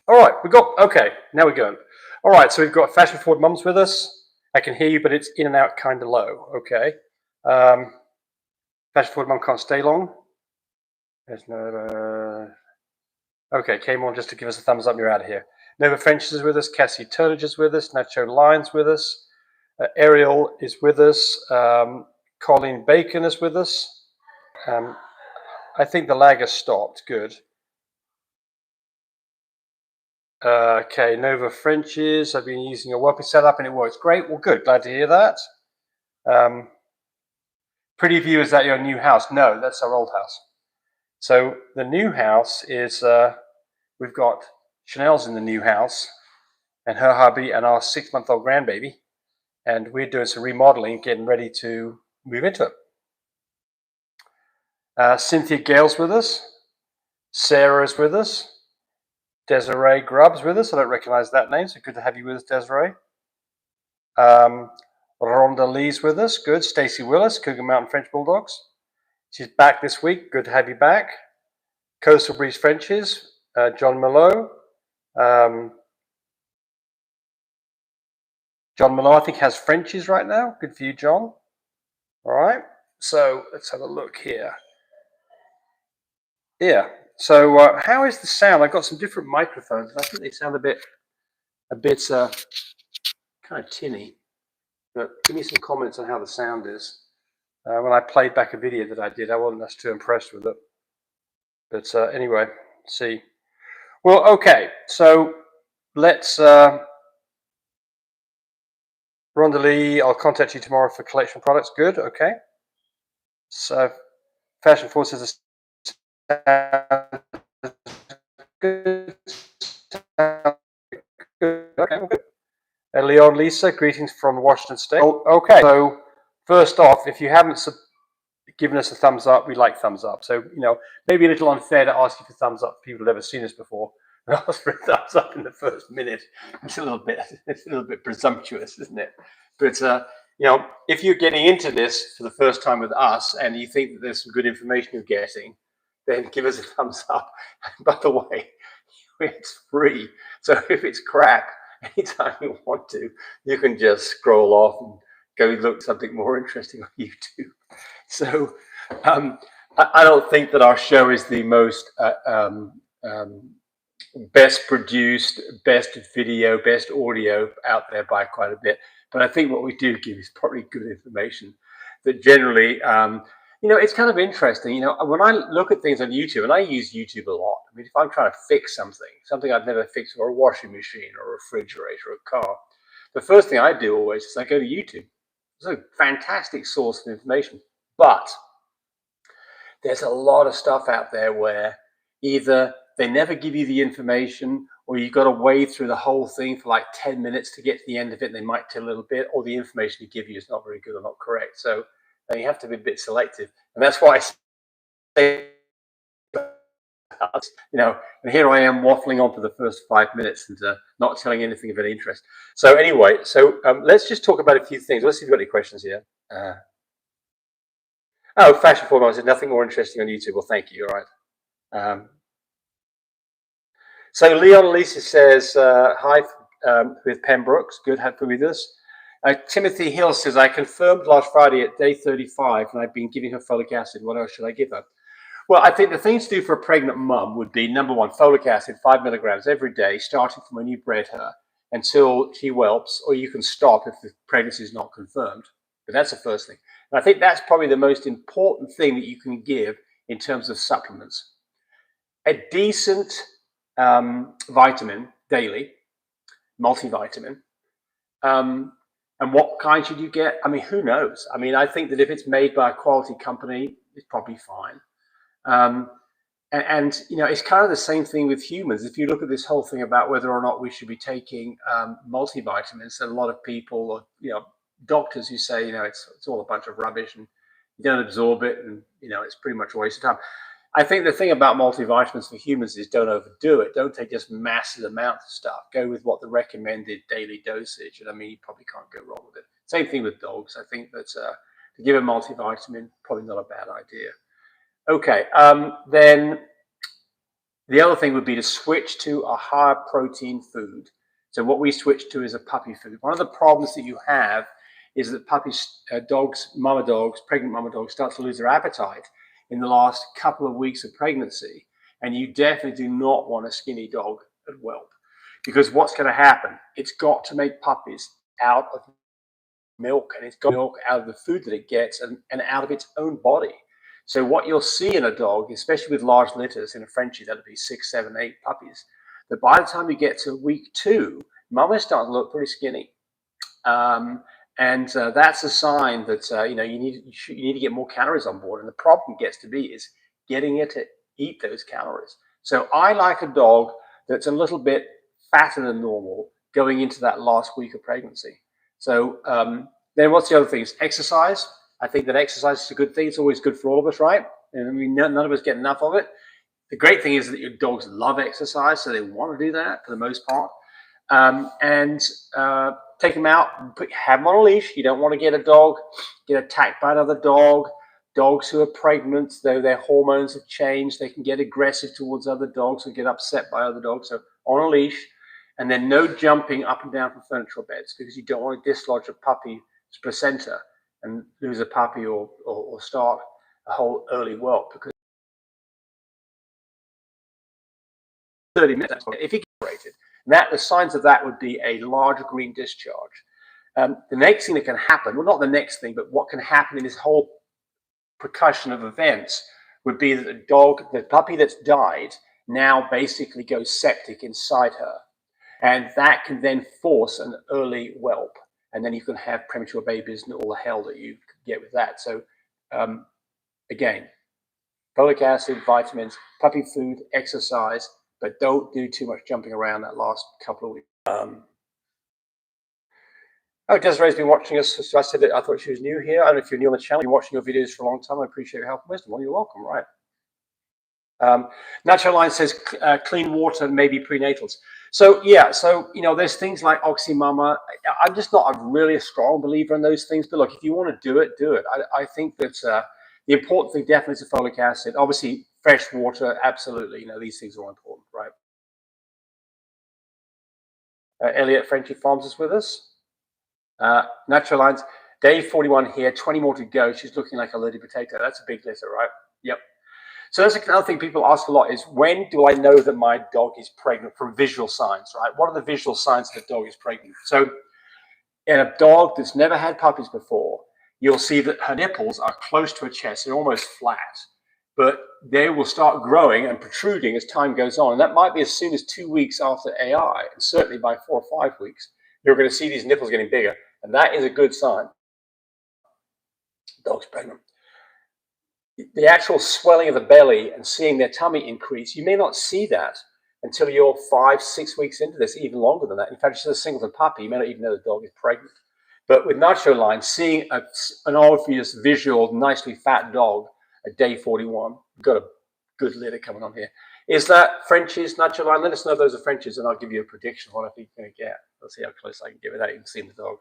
All right, okay, now we're going. All right, so we've got Fashion Forward Mums with us. I can hear you, but it's in and out kind of low. Okay. Fashion Forward Mum can't stay long. There's no. Okay, came on just to give us a thumbs up. You're out of here. Nova French is with us. Cassie Turnage is with us. Nacho Lyons with us. Ariel is with us. Colleen Bacon is with us. I think the lag has stopped. Good. Okay, Nova Frenches. I've been using a whelping setup and it works great. Well, good. Glad to hear that. Pretty View, is that your new house? No, that's our old house. So the new house is, we've got Chanel's in the new house and her hubby and our 6-month-old grandbaby. And we're doing some remodeling, getting ready to move into it. Cynthia Gale's with us. Sarah's with us. Desiree Grubb's with us. I don't recognize that name, so good to have you with us, Desiree. Rhonda Lee's with us. Good. Stacey Willis, Cougar Mountain French Bulldogs. She's back this week. Good to have you back. Coastal Breeze Frenches. John Mallow. John Mallow, I think, has Frenchies right now. Good for you, John. All right. So let's have a look here. Yeah. So how is the sound? I've got some different microphones. I think they sound a bit kind of tinny. But give me some comments on how the sound is. When I played back a video that I did, I wasn't too impressed with it. But anyway, see. Well, okay. So let's. Rhonda Lee, I'll contact you tomorrow for collection products. Good. Okay. So Fashion Force is good. Good. Okay. Good. Leon Lisa, greetings from Washington State. Okay, so first off, if you haven't given us a thumbs up, we like thumbs up. So, maybe a little unfair to ask you for thumbs up for people who've never seen us before. And ask for a thumbs up in the first minute. It's a little bit presumptuous, isn't it? But, if you're getting into this for the first time with us and you think that there's some good information you're getting, then give us a thumbs up. And by the way, it's free. So if it's crap, anytime you want to, you can just scroll off and go look something more interesting on YouTube. So I don't think that our show is the most best produced, best video, best audio out there by quite a bit. But I think what we do give is probably good information that generally, it's kind of interesting. When I look at things on YouTube, and I use YouTube a lot. I mean, if I'm trying to fix something I've never fixed, or a washing machine or a refrigerator or a car, the first thing I do always is I go to YouTube. It's a fantastic source of information. But there's a lot of stuff out there where either they never give you the information, or you've got to wade through the whole thing for like 10 minutes to get to the end of it, and they might tell a little bit, or the information they give you is not very good or not correct. So you have to be a bit selective. And that's why I say, and here I am waffling on for the first 5 minutes and not telling anything of any interest. So anyway, let's just talk about a few things. Let's see if we've got any questions here. Fashion Forward, I said nothing more interesting on YouTube. Well, thank you. All right. So Leon Lisa says, hi with Pembrooks. Good to have you with us. Timothy Hill says, I confirmed last Friday at day 35 and I've been giving her folic acid. What else should I give her? Well, I think the things to do for a pregnant mum would be, number one, folic acid, 5 milligrams every day, starting from when you bred her until she whelps, or you can stop if the pregnancy is not confirmed. But that's the first thing. And I think that's probably the most important thing that you can give in terms of supplements. A decent vitamin daily, multivitamin. And what kind should you get? I mean, who knows? I mean, I think that if it's made by a quality company, it's probably fine. And it's kind of the same thing with humans. If you look at this whole thing about whether or not we should be taking multivitamins, and a lot of people, or doctors who say it's all a bunch of rubbish and you don't absorb it, and it's pretty much a waste of time. I think the thing about multivitamins for humans is don't overdo it. Don't take just massive amounts of stuff. Go with what the recommended daily dosage. And I mean, you probably can't go wrong with it. Same thing with dogs. I think that to give a multivitamin, probably not a bad idea. Okay, then The other thing would be to switch to a higher protein food. So what we switch to is a puppy food. One of the problems that you have is that puppies, dogs, mama dogs, pregnant mama dogs start to lose their appetite in the last couple of weeks of pregnancy. And you definitely do not want a skinny dog at whelp, because what's going to happen? It's got to make puppies out of milk, and it's got milk out of the food that it gets and out of its own body. So what you'll see in a dog, especially with large litters, in a Frenchie, that'll be 6, 7, 8 puppies, that by the time you get to week 2, mama's starting to look pretty skinny. And that's a sign that you need to get more calories on board. And the problem gets to be is getting it to eat those calories. So I like a dog that's a little bit fatter than normal going into that last week of pregnancy. So then what's the other thing? Is exercise. I think that exercise is a good thing. It's always good for all of us, right? And I mean, none of us get enough of it. The great thing is that your dogs love exercise, so they want to do that for the most part. Take them out, have them on a leash. You don't want to get attacked by another dog. Dogs who are pregnant, though their hormones have changed, they can get aggressive towards other dogs or get upset by other dogs. So on a leash, and then no jumping up and down from furniture beds, because you don't want to dislodge a puppy's placenta and lose a puppy or start a whole early whelp, because 30 minutes if he gets rated. The signs of that would be a large green discharge. The next thing that can happen, well, not the next thing, but what can happen in this whole percussion of events would be that the puppy that's died, now basically goes septic inside her. And that can then force an early whelp. And then you can have premature babies and all the hell that you get with that. So again, folic acid, vitamins, puppy food, exercise, but don't do too much jumping around that last couple of weeks. Desiree's been watching us. So I said that I thought she was new here. I don't know if you're new on the channel, you've been watching your videos for a long time. I appreciate your help and wisdom. Well, you're welcome, right? Natural Line says clean water, maybe prenatals. So yeah, there's things like Oxymama. I'm just not really a strong believer in those things. But look, if you want to do it, do it. I think that the important thing definitely is the folic acid. Obviously, fresh water, absolutely. These things are all important, right? Elliot Frenchy Farms is with us. Natural Lines, day 41 here, 20 more to go. She's looking like a loaded potato. That's a big litter, right? Yep. So that's another thing people ask a lot is, when do I know that my dog is pregnant, from visual signs, right? What are the visual signs that a dog is pregnant? So in a dog that's never had puppies before, you'll see that her nipples are close to her chest. They're almost flat, but they will start growing and protruding as time goes on. And that might be as soon as 2 weeks after AI, and certainly by 4 or 5 weeks, you're going to see these nipples getting bigger. And that is a good sign. Dog's pregnant. The actual swelling of the belly and seeing their tummy increase, you may not see that until you're 5, 6 weeks into this, even longer than that. In fact, just a singleton puppy, you may not even know the dog is pregnant. But with Nacho Line, seeing an obvious visual, nicely fat dog at day 41, we've got a good litter coming on here. Is that Frenchies, Nacho Line? Let us know if those are Frenchies, and I'll give you a prediction of what I think you're going to get. Let's see how close I can get without even seeing the dog.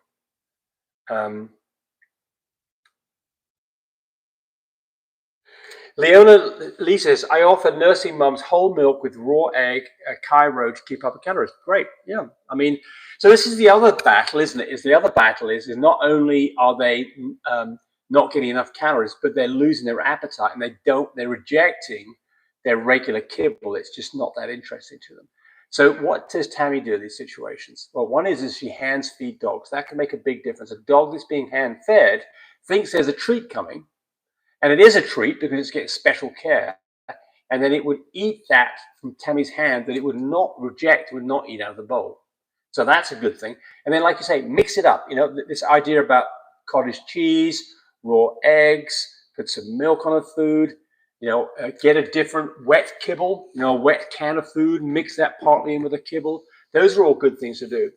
Leona Lee says, I offer nursing mums whole milk with raw egg, Cairo, to keep up the calories. Great, yeah. I mean, so this is the other battle, isn't it? The other battle is not only are they not getting enough calories, but they're losing their appetite, and they're rejecting their regular kibble. It's just not that interesting to them. So what does Tammy do in these situations? Well, one is she hands feed dogs. That can make a big difference. A dog that's being hand fed thinks there's a treat coming. And it is a treat because it's getting special care. And then it would eat that from Tammy's hand that it would not reject, would not eat out of the bowl. So that's a good thing. And then, like you say, mix it up. This idea about cottage cheese, raw eggs, put some milk on a food, get a different wet kibble, a wet can of food, mix that partly in with a kibble. Those are all good things to do.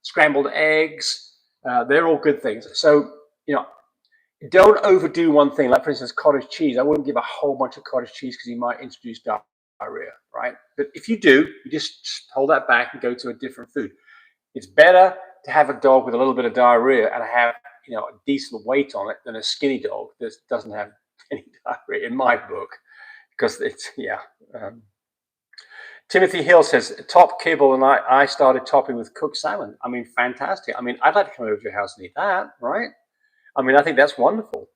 Scrambled eggs, they're all good things. So, don't overdo one thing. Like, for instance, cottage cheese. I wouldn't give a whole bunch of cottage cheese because you might introduce diarrhea, right? But if you do, you just hold that back and go to a different food. It's better to have a dog with a little bit of diarrhea and have, a decent weight on it than a skinny dog that doesn't have any diarrhea, in my book, because it's, Timothy Hill says, top kibble, and I started topping with cooked salmon. I mean, fantastic. I mean, I'd like to come over to your house and eat that, right? I mean, I think that's wonderful.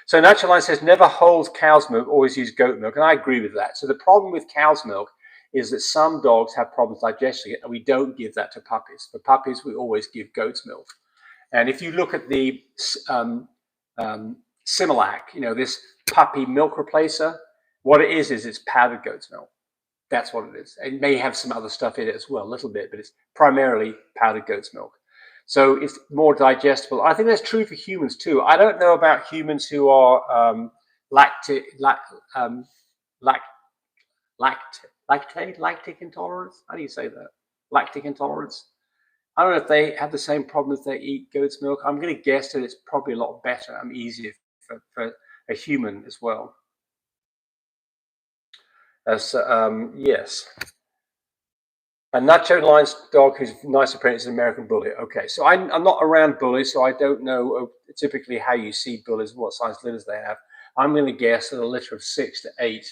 So Natural Line says, never hold cow's milk, always use goat milk. And I agree with that. So the problem with cow's milk is that some dogs have problems digesting it, and we don't give that to puppies. For puppies, we always give goat's milk. And if you look at the Similac, this puppy milk replacer, what it is it's powdered goat's milk. That's what it is. It may have some other stuff in it as well, a little bit, but it's primarily powdered goat's milk. So it's more digestible. I think that's true for humans too. I don't know about humans who are lactic intolerance. How do you say that? Lactic intolerance. I don't know if they have the same problem if they eat goat's milk. I'm going to guess that it's probably a lot better and easier for a human as well. Yes. A Nacho Line's dog who's nice appearance is an American Bully. Okay, so I'm not around bullies, so I don't know typically how you see bullies and what size litters they have. I'm going to guess that a litter of 6 to 8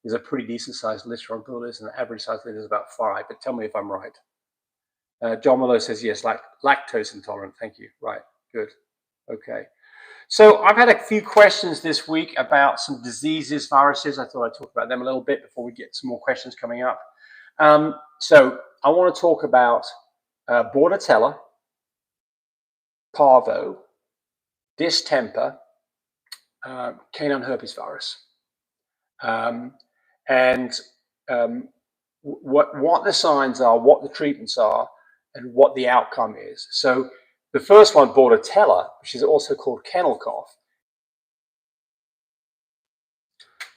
is a pretty decent sized litter on bullies, and the average size litter is about 5. But tell me if I'm right. John Mallow says yes, lactose intolerant. Thank you. Right, good. Okay. So I've had a few questions this week about some diseases, viruses. I thought I'd talk about them a little bit before we get some more questions coming up. So I want to talk about Bordetella, Parvo, distemper, canine herpes virus, and what the signs are, what the treatments are, and what the outcome is. So the first one, Bordetella, which is also called kennel cough.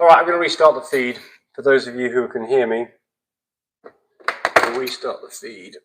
All right, I'm going to restart the feed for those of you who can hear me. I'll restart the feed.